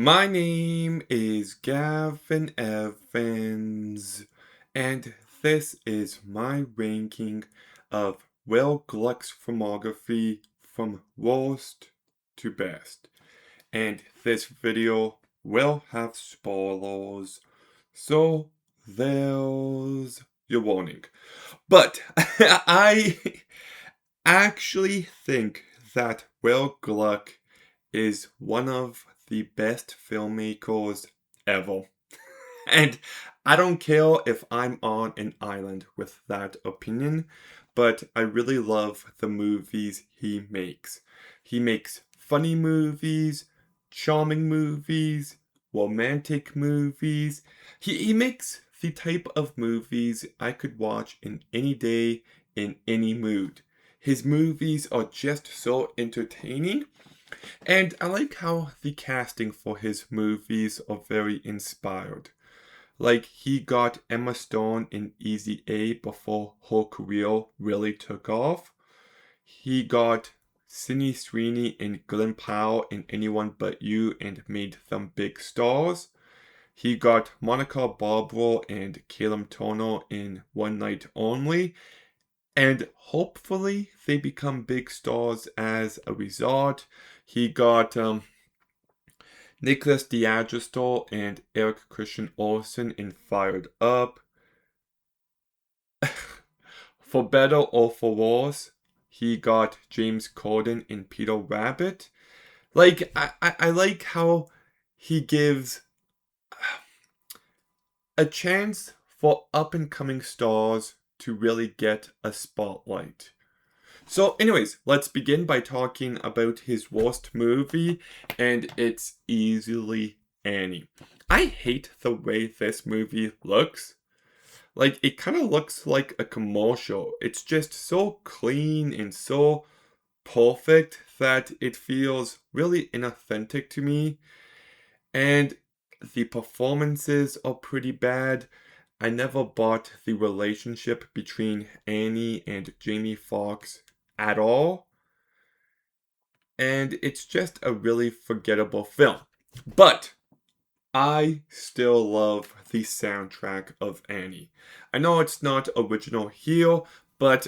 My name is Gavin Evans, and this is my ranking of Will Gluck's filmography from worst to best. And this video will have spoilers, so there's your warning. But I actually think that Will Gluck is one of the best filmmakers ever. And I don't care if I'm on an island with that opinion, but I really love the movies he makes. He makes funny movies, charming movies, romantic movies. He makes the type of movies I could watch in any day, in any mood. His movies are just so entertaining, and I like how the casting for his movies are very inspired. Like, he got Emma Stone in Easy A before her career really took off. He got Sydney Sweeney and Glenn Powell in Anyone But You and made them big stars. He got Monica Barbaro and Caleb Turner in One Night Only, and hopefully they become big stars as a result. He got Nicholas D'Agostino and Eric Christian Olsen in Fired Up. For better or for worse, he got James Corden in Peter Rabbit. Like, I like how he gives a chance for up and coming stars to really get a spotlight. So, anyways, let's begin by talking about his worst movie, and it's easily Annie. I hate the way this movie looks. Like, it kind of looks like a commercial. It's just so clean and so perfect that it feels really inauthentic to me. And the performances are pretty bad. I never bought the relationship between Annie and Jamie Foxx at all. And it's just a really forgettable film. But I still love the soundtrack of Annie. I know it's not original here, but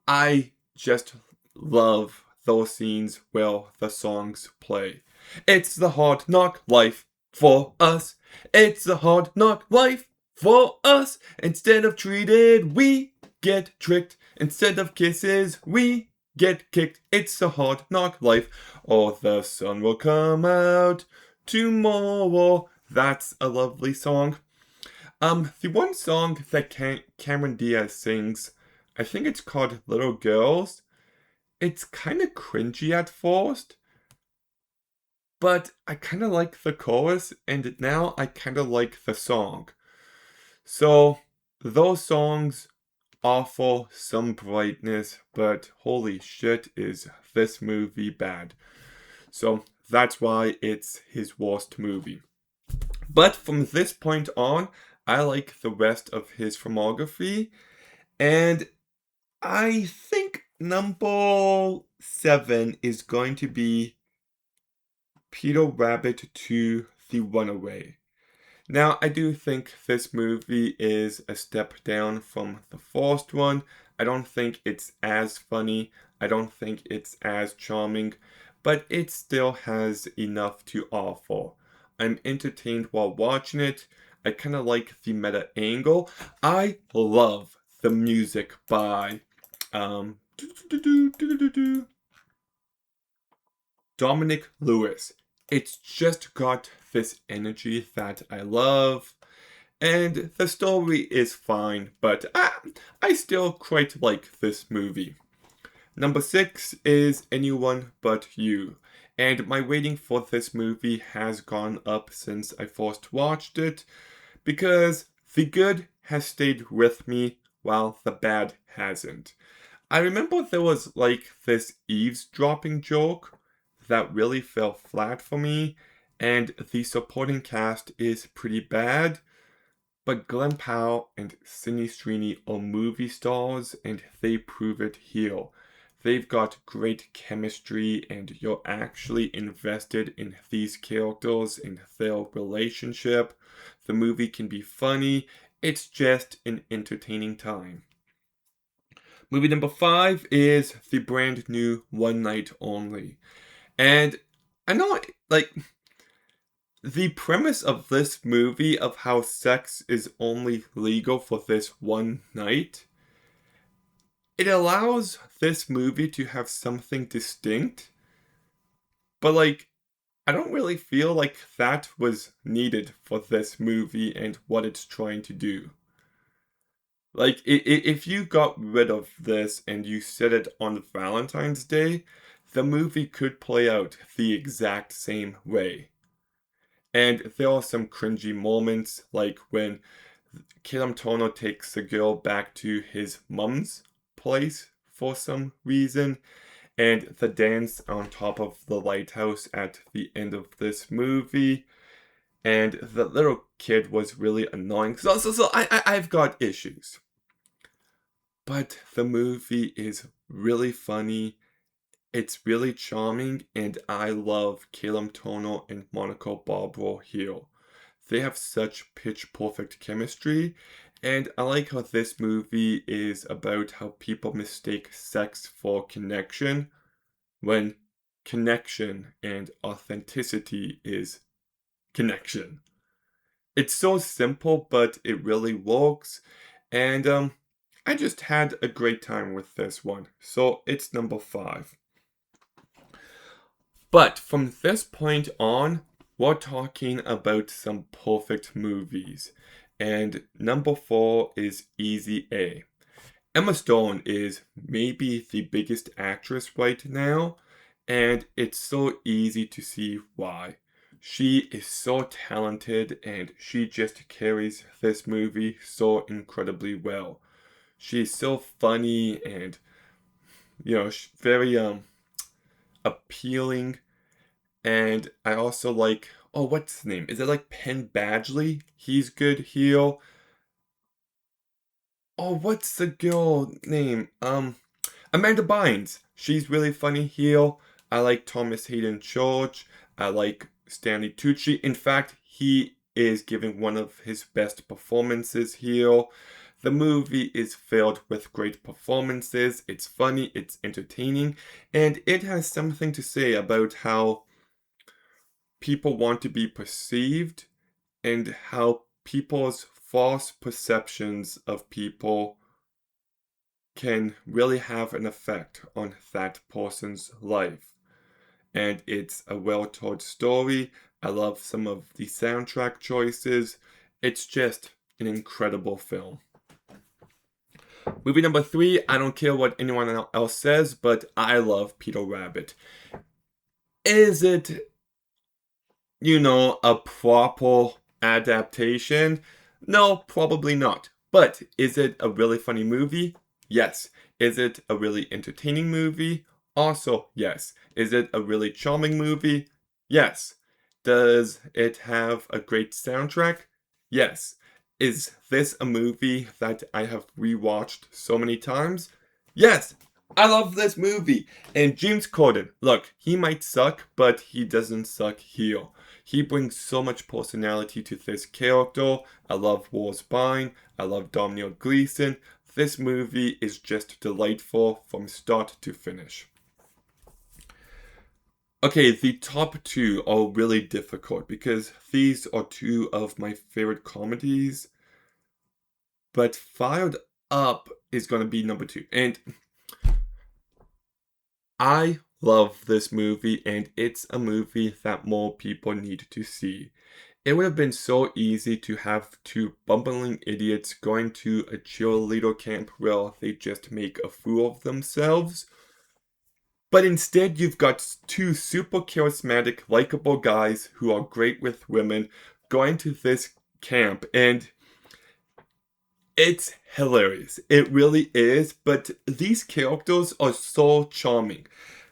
I just love those scenes where the songs play. It's the hard knock life for us. It's the hard knock life for us. Instead of treated, we get tricked. Instead of kisses, we get kicked. It's a hard knock life, or the sun will come out tomorrow. That's a lovely song. The one song that Cameron Diaz sings, I think it's called Little Girls. It's kind of cringy at first, but I kind of like the chorus, and now I kind of like the song. So, those songs offer some brightness, but holy shit, is this movie bad. So, that's why it's his worst movie. But from this point on, I like the rest of his filmography, and I think number 7 is going to be Peter Rabbit 2: The Runaway. Now, I do think this movie is a step down from the first one. I don't think it's as funny. I don't think it's as charming, but it still has enough to offer. I'm entertained while watching it. I kind of like the meta angle. I love the music by um Dominic Lewis. It's just got this energy that I love. And the story is fine, but I still quite like this movie. Number 6 is Anyone But You. And my rating for this movie has gone up since I first watched it, because the good has stayed with me while the bad hasn't. I remember there was like this eavesdropping joke that really fell flat for me, and the supporting cast is pretty bad, but Glenn Powell and Sydney Sweeney are movie stars, and they prove it here. They've got great chemistry, and you're actually invested in these characters and their relationship. The movie can be funny, it's just an entertaining time. Movie number 5 is the brand new One Night Only. And I know, like, the premise of this movie of how sex is only legal for this one night, it allows this movie to have something distinct, but like, I don't really feel like that was needed for this movie and what it's trying to do. Like, if you got rid of this and you set it on Valentine's Day, the movie could play out the exact same way. And there are some cringy moments, like when Kiramtono takes the girl back to his mum's place for some reason, and the dance on top of the lighthouse at the end of this movie, and the little kid was really annoying. So I've got issues. But the movie is really funny. It's really charming, and I love Caleb Tono and Monica Barbara here. They have such pitch perfect chemistry, and I like how this movie is about how people mistake sex for connection when connection and authenticity is connection. It's so simple, but it really works, and I just had a great time with this one, so it's number 5. But from this point on, we're talking about some perfect movies. And number 4 is Easy A. Emma Stone is maybe the biggest actress right now, and it's so easy to see why. She is so talented and she just carries this movie so incredibly well. She's so funny and, very appealing. And I also like, oh, what's his name? Is it like Penn Badgley? He's good here. Oh, what's the girl name? Amanda Bynes. She's really funny here. I like Thomas Hayden Church. I like Stanley Tucci. In fact, he is giving one of his best performances here. The movie is filled with great performances. It's funny, it's entertaining, and it has something to say about how people want to be perceived and how people's false perceptions of people can really have an effect on that person's life. And it's a well told story. I love some of the soundtrack choices. It's just an incredible film. Movie number 3, I don't care what anyone else says, but I love Peter Rabbit. Is it, a proper adaptation? No, probably not. But is it a really funny movie? Yes. Is it a really entertaining movie? Also, yes. Is it a really charming movie? Yes. Does it have a great soundtrack? Yes. Is this a movie that I have rewatched so many times? Yes. I love this movie. And James Corden, look, he might suck, but he doesn't suck here. He brings so much personality to this character. I love Will Gluck. I love Domhnall Gleeson. This movie is just delightful from start to finish. Okay, the top 2 are really difficult because these are 2 of my favorite comedies. But Fired Up is going to be number 2. And I love this movie, and it's a movie that more people need to see. It would have been so easy to have 2 bumbling idiots going to a cheerleader camp where they just make a fool of themselves. But instead, you've got 2 super charismatic, likable guys who are great with women going to this camp, and it's hilarious. It really is, but these characters are so charming.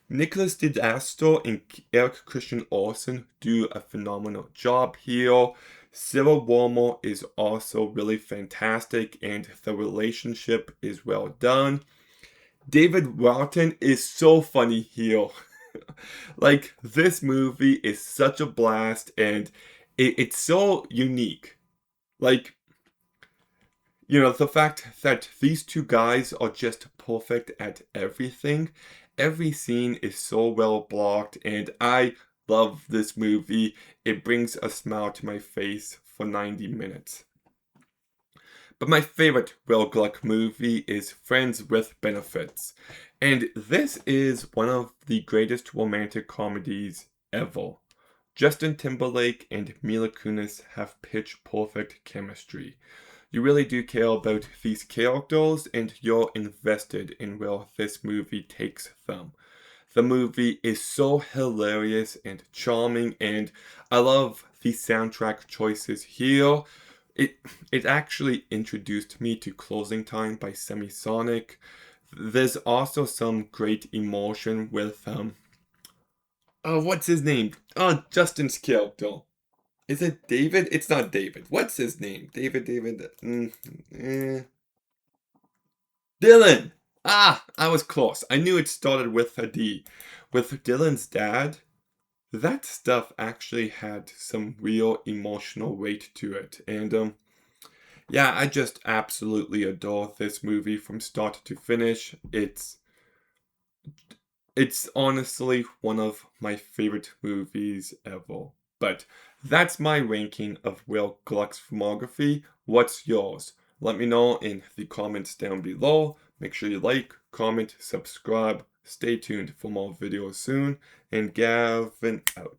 Nicholas Disaster and Eric Christian Olsen do a phenomenal job here. Cyril Warmer is also really fantastic, and the relationship is well done. David Walton is so funny here. Like, this movie is such a blast and it's so unique. Like, the fact that these two guys are just perfect at everything. Every scene is so well blocked, and I love this movie. It brings a smile to my face for 90 minutes. But my favorite Will Gluck movie is Friends with Benefits. And this is one of the greatest romantic comedies ever. Justin Timberlake and Mila Kunis have pitch perfect chemistry. You really do care about these characters and you're invested in where this movie takes them. The movie is so hilarious and charming, and I love the soundtrack choices here. It it actually introduced me to Closing Time by Semisonic. There's also some great emotion with what's his name? Oh, Justin's character. Is it David? It's not David. What's his name? David. Dylan! Ah, I was close. I knew it started with a D. With Dylan's dad, that stuff actually had some real emotional weight to it. And yeah, I just absolutely adore this movie from start to finish. It's honestly one of my favorite movies ever. But that's my ranking of Will Gluck's filmography. What's yours? Let me know in the comments down below. Make sure you like, comment, subscribe. Stay tuned for more videos soon. And Gavin out.